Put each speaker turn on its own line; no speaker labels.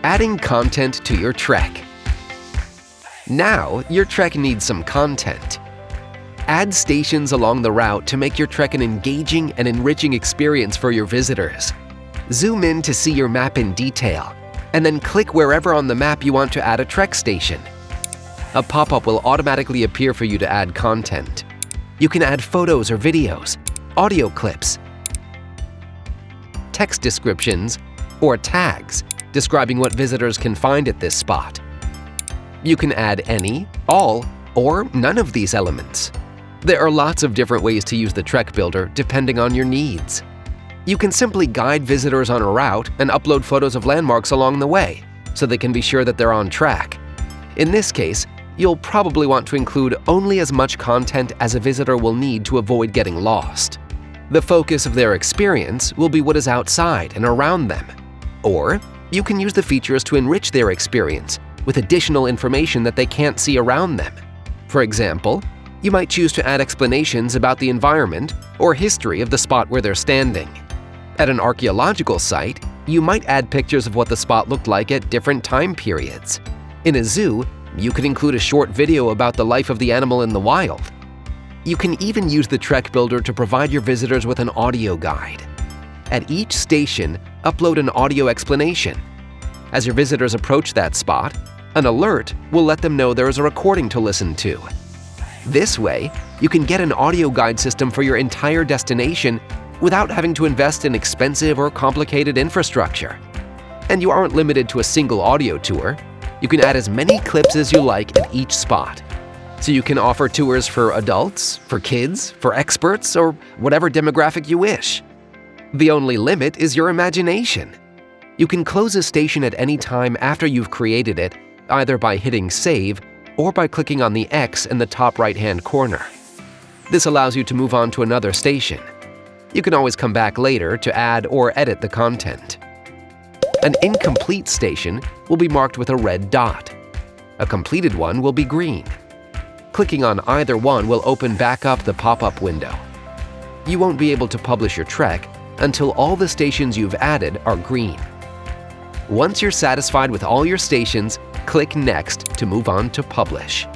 Adding content to your trek. Now, your trek needs some content. Add stations along the route to make your trek an engaging and enriching experience for your visitors. Zoom in to see your map in detail, and then click wherever on the map you want to add a trek station. A pop-up will automatically appear for you to add content. You can add photos or videos, audio clips, text descriptions, or tags describing what visitors can find at this spot. You can add any, all, or none of these elements. There are lots of different ways to use the Trek Builder depending on your needs. You can simply guide visitors on a route and upload photos of landmarks along the way, so they can be sure that they're on track. In this case, you'll probably want to include only as much content as a visitor will need to avoid getting lost. The focus of their experience will be what is outside and around them. Or, you can use the features to enrich their experience with additional information that they can't see around them. For example, you might choose to add explanations about the environment or history of the spot where they're standing. At an archaeological site, you might add pictures of what the spot looked like at different time periods. In a zoo, you could include a short video about the life of the animal in the wild. You can even use the Trek Builder to provide your visitors with an audio guide. At each station, upload an audio explanation. As your visitors approach that spot, an alert will let them know there is a recording to listen to. This way, you can get an audio guide system for your entire destination without having to invest in expensive or complicated infrastructure. And you aren't limited to a single audio tour. You can add as many clips as you like at each spot. So you can offer tours for adults, for kids, for experts, or whatever demographic you wish. The only limit is your imagination. You can close a station at any time after you've created it, either by hitting Save or by clicking on the X in the top right-hand corner. This allows you to move on to another station. You can always come back later to add or edit the content. An incomplete station will be marked with a red dot. A completed one will be green. Clicking on either one will open back up the pop-up window. You won't be able to publish your trek until all the stations you've added are green. Once you're satisfied with all your stations, click Next to move on to Publish.